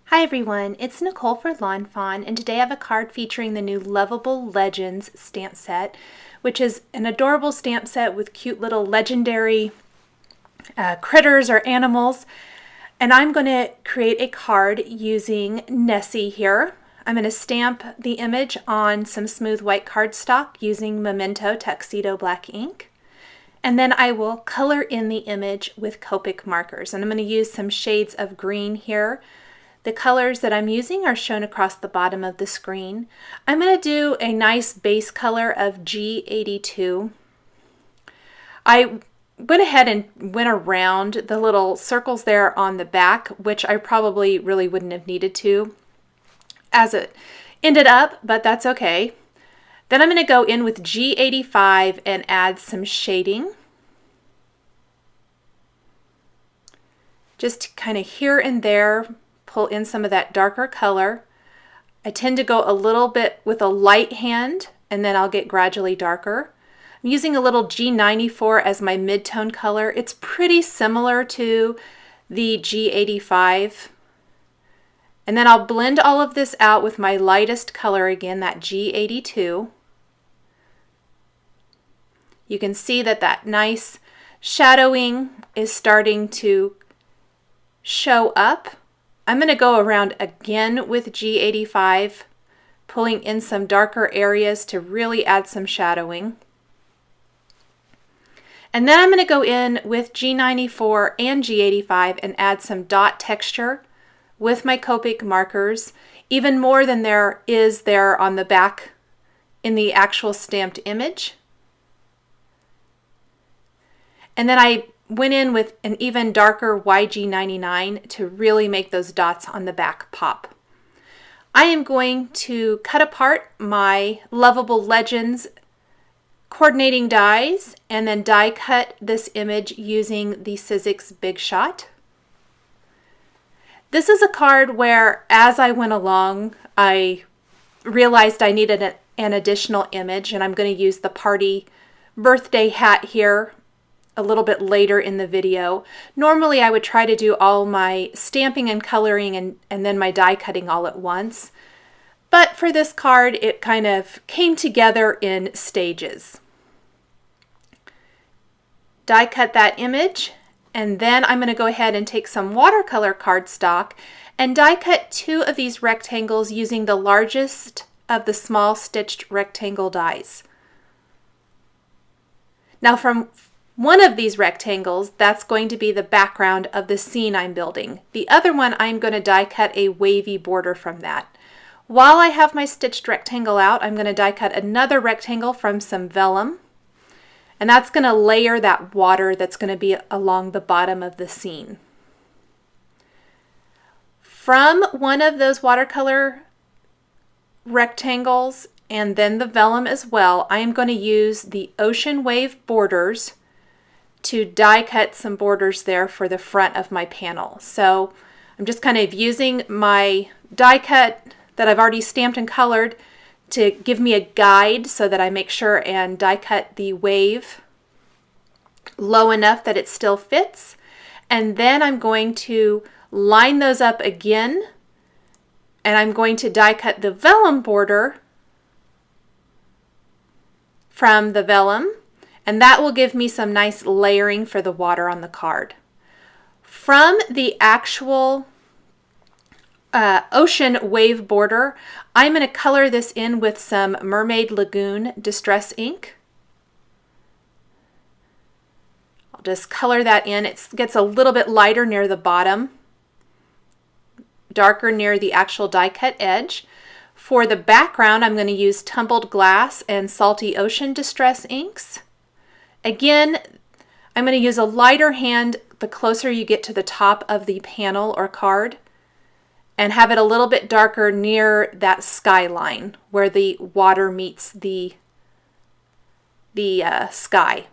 Hi everyone, it's Nicole for Lawn Fawn, and today I have a card featuring the new Loveable Legends stamp set, which is an adorable stamp set with cute little legendary critters or animals. And I'm going to create a card using Nessie here. I'm going to stamp the image on some smooth white cardstock using Memento Tuxedo Black ink. And then I will color in the image with Copic markers. And I'm going to use some shades of green here. The colors that I'm using are shown across the bottom of the screen. I'm going to do a nice base color of G82. I went ahead and went around the little circles there on the back, which I probably really wouldn't have needed to as it ended up, but that's okay. Then I'm going to go in with G85 and add some shading. Just kind of here and there, pull in some of that darker color. I tend to go a little bit with a light hand and then I'll get gradually darker. I'm using a little G94 as my mid-tone color. It's pretty similar to the G85. And then I'll blend all of this out with my lightest color again, that G82. You can see that that nice shadowing is starting to show up. I'm going to go around again with G85, pulling in some darker areas to really add some shadowing. And then I'm going to go in with G94 and G85 and add some dot texture with my Copic markers, even more than there is there on the back in the actual stamped image. And then I went in with an even darker YG99 to really make those dots on the back pop. I am going to cut apart my Loveable Legends coordinating dies and then die cut this image using the Sizzix Big Shot. This is a card where, as I went along, I realized I needed an additional image, and I'm going to use the party birthday hat here a little bit later in the video. Normally I would try to do all my stamping and coloring and then my die cutting all at once. But for this card, it kind of came together in stages. Die cut that image, and then I'm going to go ahead and take some watercolor cardstock and die cut two of these rectangles using the largest of the small stitched rectangle dies. Now from one of these rectangles, that's going to be the background of the scene I'm building. The other one, I'm going to die cut a wavy border from that. While I have my stitched rectangle out, I'm going to die cut another rectangle from some vellum, and that's going to layer that water that's going to be along the bottom of the scene. From one of those watercolor rectangles and then the vellum as well, I am going to use the ocean wave borders to die cut some borders there for the front of my panel. So I'm just kind of using my die cut that I've already stamped and colored to give me a guide so that I make sure and die cut the wave low enough that it still fits. And then I'm going to line those up again, and I'm going to die cut the vellum border from the vellum. And that will give me some nice layering for the water on the card. From the actual ocean wave border, I'm going to color this in with some Mermaid Lagoon Distress ink. I'll just color that in. It gets a little bit lighter near the bottom, darker near the actual die cut edge. For the background, I'm going to use Tumbled Glass and Salty Ocean Distress inks. Again, I'm going to use a lighter hand the closer you get to the top of the panel or card, and have it a little bit darker near that skyline where the water meets the sky.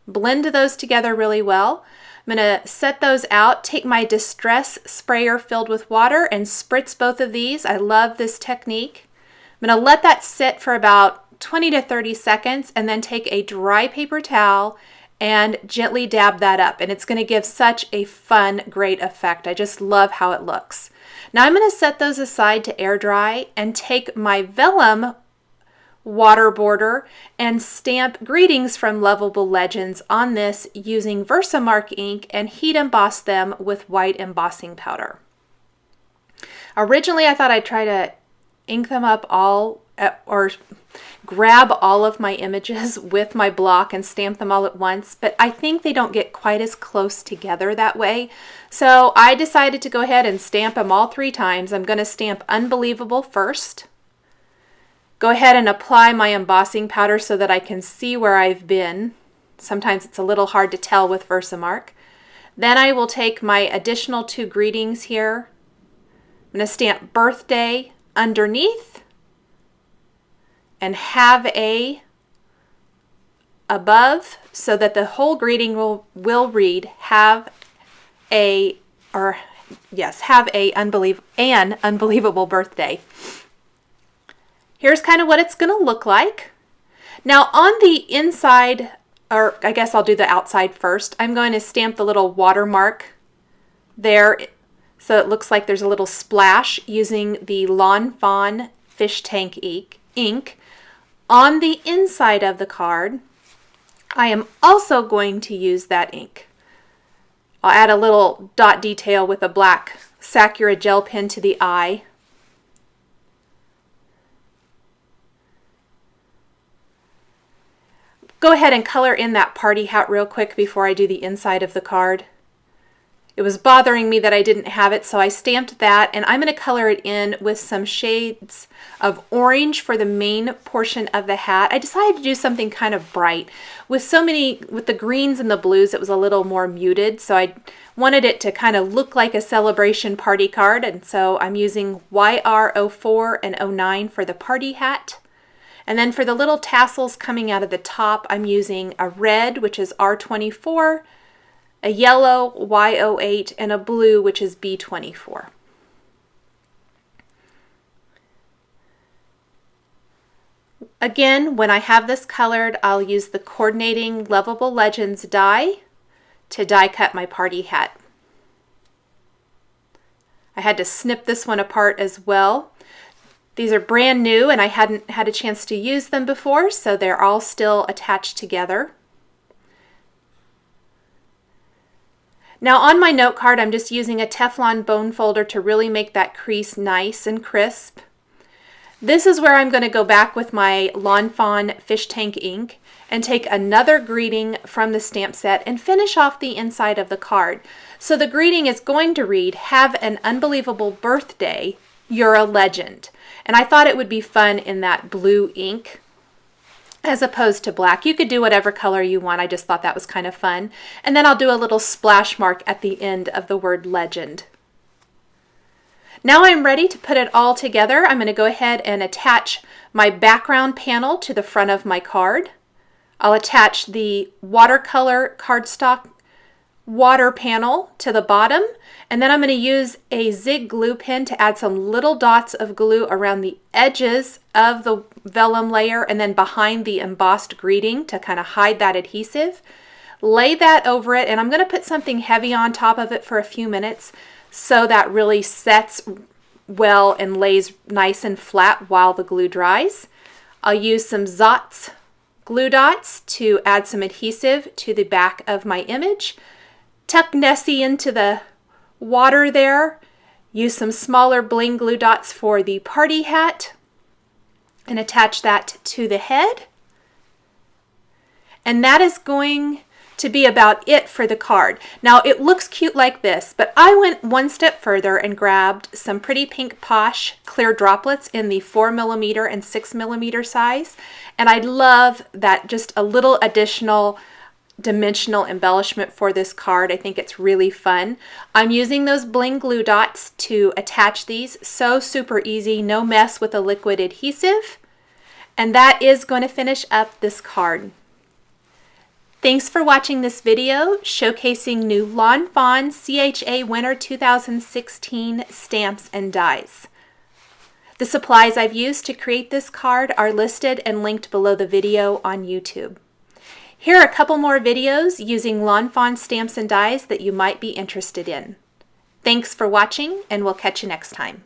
Blend those together really well. I'm going to set those out, take my distress sprayer filled with water and spritz both of these. I love this technique. I'm going to let that sit for about 20 to 30 seconds and then take a dry paper towel and gently dab that up. And it's going to give such a fun, great effect. I just love how it looks. Now I'm going to set those aside to air dry and take my vellum water border and stamp Greetings from Loveable Legends on this using Versamark ink and heat emboss them with white embossing powder. Originally I thought I'd try to ink them up all or grab all of my images with my block and stamp them all at once, but I think they don't get quite as close together that way. So I decided to go ahead and stamp them all 3 times. I'm going to stamp Unbelievable first. Go ahead and apply my embossing powder so that I can see where I've been. Sometimes it's a little hard to tell with Versamark. Then I will take my additional 2 greetings here. I'm going to stamp Birthday underneath and Have a above so that the whole greeting will read Have an unbelievable birthday. Here's kind of what it's going to look like. Now on the inside, or I guess I'll do the outside first, I'm going to stamp the little watermark there so it looks like there's a little splash using the Lawn Fawn fish tank ink. On the inside of the card, I am also going to use that ink. I'll add a little dot detail with a black Sakura gel pen to the eye. Go ahead and color in that party hat real quick before I do the inside of the card. It was bothering me that I didn't have it, so I stamped that, and I'm going to color it in with some shades of orange for the main portion of the hat. I decided to do something kind of bright. With the greens and the blues, it was a little more muted, so I wanted it to kind of look like a celebration party card, and so I'm using YR04 and 09 for the party hat. And then for the little tassels coming out of the top, I'm using a red, which is R24, a yellow, Y08, and a blue, which is B24. Again, when I have this colored, I'll use the coordinating Loveable Legends die to die cut my party hat. I had to snip this one apart as well. These are brand new and I hadn't had a chance to use them before, so they're all still attached together. Now on my note card, I'm just using a Teflon bone folder to really make that crease nice and crisp. This is where I'm going to go back with my Lawn Fawn fish tank ink and take another greeting from the stamp set and finish off the inside of the card. So the greeting is going to read, "Have an unbelievable birthday, you're a legend." And I thought it would be fun in that blue ink as opposed to black. You could do whatever color you want. I just thought that was kind of fun. And then I'll do a little splash mark at the end of the word legend. Now I'm ready to put it all together. I'm going to go ahead and attach my background panel to the front of my card. I'll attach the watercolor cardstock water panel to the bottom, and then I'm going to use a zig glue pen to add some little dots of glue around the edges of the vellum layer and then behind the embossed greeting to kind of hide that adhesive. Lay that over it, and I'm going to put something heavy on top of it for a few minutes so that really sets well and lays nice and flat while the glue dries. I'll use some Zotz glue dots to add some adhesive to the back of my image. Tuck Nessie into the water there. Use some smaller bling glue dots for the party hat and attach that to the head. And that is going to be about it for the card. Now it looks cute like this, but I went one step further and grabbed some Pretty Pink Posh clear droplets in the 4mm and 6mm size. And I love that, just a little additional dimensional embellishment for this card. I think it's really fun. I'm using those bling glue dots to attach these. So super easy, no mess with a liquid adhesive. And that is going to finish up this card. Thanks for watching this video showcasing new Lawn Fawn CHA Winter 2016 stamps and dies. The supplies I've used to create this card are listed and linked below the video on YouTube. Here are a couple more videos using Lawn Fawn stamps and dies that you might be interested in. Thanks for watching, and we'll catch you next time.